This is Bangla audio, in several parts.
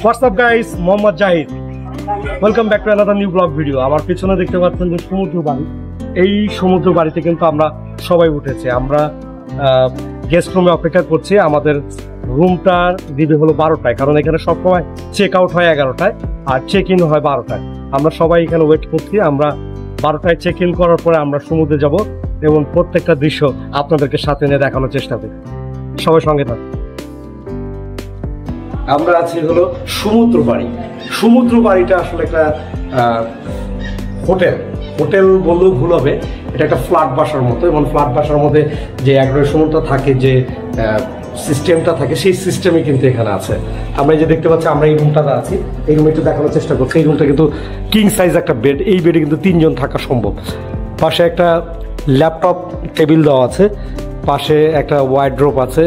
WhatsApp guys, Mohammad Zahid. Welcome back to another new blog video. আমার পেছনে দেখতে পাচ্ছেন যে সমুদ্র বাড়ি। এই সমুদ্র বাড়িতে কিন্তু আমরা সবাই উঠেছি। আমরা গেস্ট রুমে অপেক্ষা করছি। আমাদের রুমটা দিবে হলো 12টায়, কারণ এখানে সবসময় চেক আউট হয় 11টায় আর চেক ইন হয় 12টায়। আমরা সবাই এখানে ওয়েট করছি। আমরা 12টায় চেক ইন করার পরে আমরা সমুদ্রে যাব এবং প্রত্যেকটা দৃশ্য আপনাদেরকে সাথে নিয়ে দেখানোর চেষ্টা করি। সবাই সঙ্গে থাকুন। আমরা আছি হলো সমুদ্র বাড়ি। সমুদ্র বাড়িটা আসলে একটা হোটেল বললেও ভুল হবে। এটা একটা ফ্ল্যাট বাসার মতো, এবং ফ্ল্যাট বাসার মধ্যে যে অ্যাকোমোডেশনটা থাকে, যে সিস্টেমটা থাকে, সেই সিস্টেমই কিন্তু এখানে আছে। আমরা যে দেখতে পাচ্ছি, আমরা এই রুমটাতে আছি, এই রুমে একটু দেখানোর চেষ্টা করছি। এই রুমটা কিন্তু কিং সাইজ একটা বেড। এই বেডে কিন্তু 3 জন থাকা সম্ভব। পাশে একটা ল্যাপটপ টেবিল দেওয়া আছে, পাশে একটা ওয়ার্ড্রোব আছে,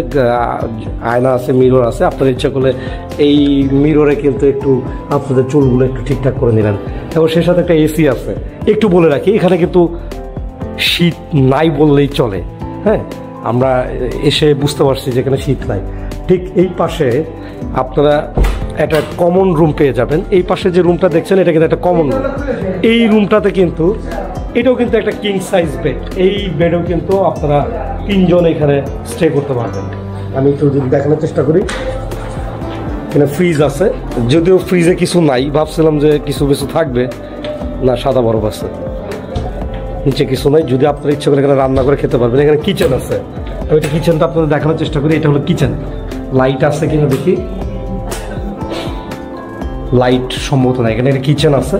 আয়না আছে, মিরর আছে। আপনার ইচ্ছা করলে এই মিররে কিন্তু একটু আপনাদের চুলগুলো একটু ঠিকঠাক করে নিলেন। এবং সেই সাথে একটা এসি আছে। একটু বলে রাখি, এখানে কিন্তু শীত নাই বললেই চলে। হ্যাঁ, আমরা এসে বুঝতে পারছি যে এখানে শীত নাই। ঠিক এই পাশে আপনারা একটা কমন রুম পেয়ে যাবেন। এই পাশে যে রুমটা দেখছেন, এটা কিন্তু একটা কমন রুম। এই রুমটাতে কিন্তু এটাও কিন্তু একটা কিং সাইজ বেড। এই বেডেও কিন্তু আপনারা 3 জন এখানে স্টে করতে পারবেন। আমি একটু যদি দেখানোর চেষ্টা করি, এখানে ফ্রিজ আছে। যদিও ফ্রিজে কিছু নাই, ভাবছিলাম যে কিছু থাকবে না, সাদা বরফ আছে। নিচে কিছু নাই, যদি আপনার ইচ্ছে করে এখানে রান্না করে খেতে পারবেন। এখানে কিচেন আছে। আমি একটা কিচেনটা আপনাদের দেখানোর চেষ্টা করি। এটা হলো কিচেন। লাইট আছে কিনা দেখি, লাইট সম্ভবত না। এখানে একটা কিচেন আছে।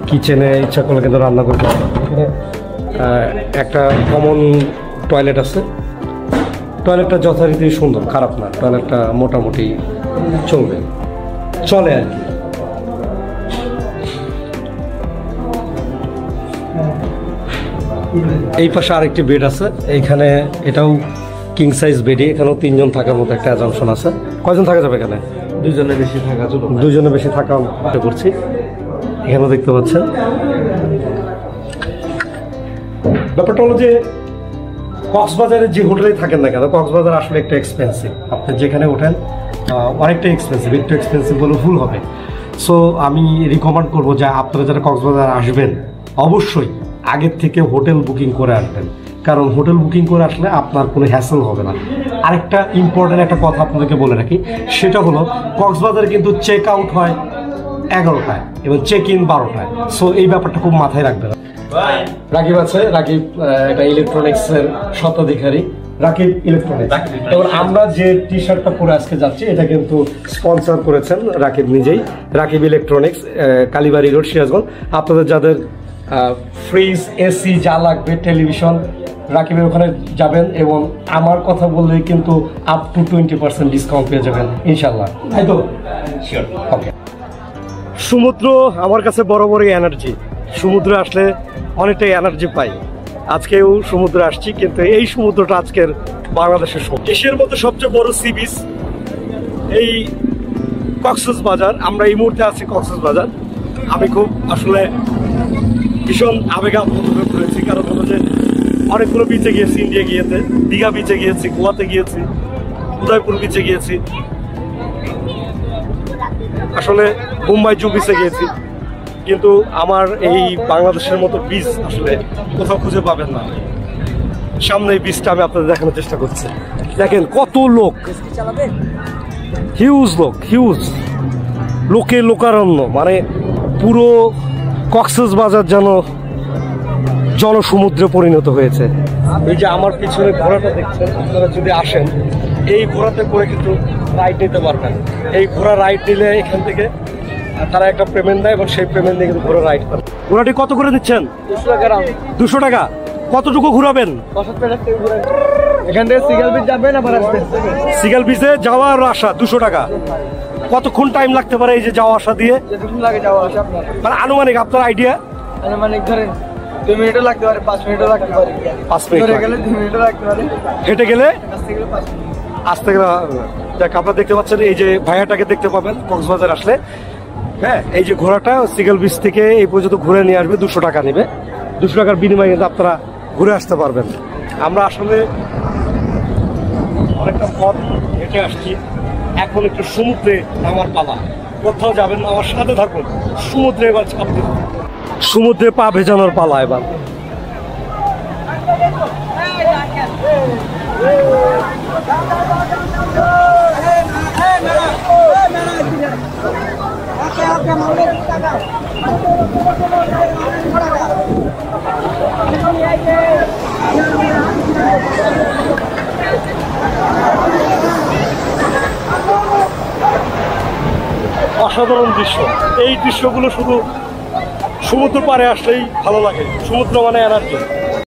কিচেনে ইচ্ছা করলে কিন্তু রান্না করতে পারবেন। এখানে একটা কমন টয়লেট আছে। টয়লেটটা যথারীতি সুন্দর, খারাপ না। টয়লেটটা মোটামুটি চলে আর কি। এই পাশে আরেকটি বেড আছে। এইখানে এটাও কিং সাইজ বেডে। এখানেও 3 জন থাকার মতো একটা অ্যাজাম্পশন আছে। কয়জন থাকা যাবে এখানে? 2 জনের বেশি থাকা যাবে। 2 জনের বেশি থাকা করছি। এখানেও দেখতে পাচ্ছেন। ব্যাপারটা হলো যে কক্সবাজারে যে হোটেলে থাকেন না কেন, কক্সবাজার আসলে একটা এক্সপেন্সিভ। আপনি যেখানে ওঠেন অনেকটা এক্সপেন্সিভ। একটু এক্সপেন্সিভ বলে ভুল হবে। সো আমি রিকমেন্ড করবো যে আপনারা যারা কক্সবাজার আসবেন, অবশ্যই আগের থেকে হোটেল বুকিং করে আসবেন। কারণ হোটেল বুকিং করে আসলে আপনার কোনো হ্যাসেল হবে না। আরেকটা ইম্পর্টেন্ট একটা কথা আপনাদেরকে বলে রাখি, সেটা হলো কক্সবাজারে কিন্তু চেক আউট হয় 11টায় এবং চেক ইন 12টায়। সো এই ব্যাপারটা খুব মাথায় রাখবেন। রাকিব আছে। রাকিব একটা ইলেকট্রনিক্সের স্বত্বাধিকারী। রাকিব ইলেকট্রনিক্স। এবার আমরা যে টি শার্টটা পরে আজকে যাচ্ছি, এটা কিন্তু স্পন্সর করেছেন রাকিব নিজেই। রাকিব ইলেকট্রনিক্স, কালীবাড়ি রোড, সিরাজগঞ্জ। আপনাদের যাদের ফ্রিজ, এসি যা লাগবে, টেলিভিশন, রাকিবের ওখানে যাবেন এবং আমার কথা বললে কিন্তু আপ টু 20% ডিসকাউন্ট পেয়ে যাবেন ইনশাল্লাহ। তাই তো? শিওর। ওকে। সমুদ্র আমার কাছে বড় এনার্জি। সমুদ্রে আসলে অনেকটাই এনার্জি পাই। আজকেও সমুদ্রে আসছি, কিন্তু এই সমুদ্রটা আজকের বাংলাদেশের দেশের মধ্যে সবচেয়ে বড় সি বিচ এই কক্সবাজার। আমরা এই মুহূর্তে আছি কক্সবাজার। আমি খুব আসলে ভীষণ আবেগাপ্লুত হয়েছি, কারণ হলো যে অনেকগুলো বিচে গিয়েছি। ইন্ডিয়া গিয়েছে, দীঘা বিচে গিয়েছি, গোয়াতে গিয়েছি, উদয়পুর বিচে গিয়েছি, আসলে মুম্বাই জু বিচে গিয়েছি। কিন্তু আমার এই বাংলাদেশের মতো বিচ আসলে কোথাও খুঁজে পাবেন না। সামনে এই বিচটা আমি আপনাদের দেখানোর চেষ্টা করছি। দেখেন কত লোক, হিউজ লোক, হিউজ লোকে লোকারণ্য। মানে পুরো কক্সবাজার যেন জনসমুদ্রে পরিণত হয়েছে। এই যে আমার পিছনে ঘোড়াটা দেখছেন, আপনারা যদি আসেন এই ঘোড়াতে করে কিন্তু রাইড নিতে পারবেন। এই ঘোড়া রাইড নিলে এখান থেকে তারা একটা পেমেন্ট দেয় এবং সেই পেমেন্ট দিয়ে কিন্তু ঘোড়া রাইড করে। ঘোড়াটি কত করে দিচ্ছেন? 200 টাকা। কতটুকু ঘুরাবেন? এখান থেকে সিগাল বিচ যাবেন, আবার আসবেন। সিগাল বিচে যাওয়া আর আসা 200 টাকা। কতক্ষণ টাইম লাগতে পারে এই যে যাওয়া আসা দিয়ে? মানে আনুমানিক আপনার আইডিয়া? আনুমানিক ধরেন 2 মিনিটও লাগতে পারে, 5 মিনিটও লাগতে পারে। 5 মিনিট গেলে 2 মিনিটও লাগতে পারে। হেঁটে গেলে আসতে গেলে। দেখ, আপনারা দেখতে পাচ্ছেন এই যে ভাইয়াটাকে দেখতে পাবেন কক্সবাজার আসলে। হ্যাঁ, এই যে ঘোড়াটা সিগাল বিচ থেকে এই পর্যন্ত ঘুরে নিয়ে আসবে। 200 টাকা নেবে। 200 টাকার বিনিময়ে কিন্তু আপনারা ঘুরে আসতে পারবেন। আমরা আসলে অনেকটা পথ হেঁটে আসছি। এখন একটু সমুদ্রে নামার পালা। কোথাও যাবেন না, আমার সাথে থাকুন। সমুদ্রে এবার ছাপ দিন, সমুদ্রে পা ভেজানোর পালা এবার। অসাধারণ দৃশ্য, এই দৃশ্যগুলো শুধু সমুদ্র পাড়ে আসলেই ভালো লাগে। সমুদ্র মানে এনার্জি।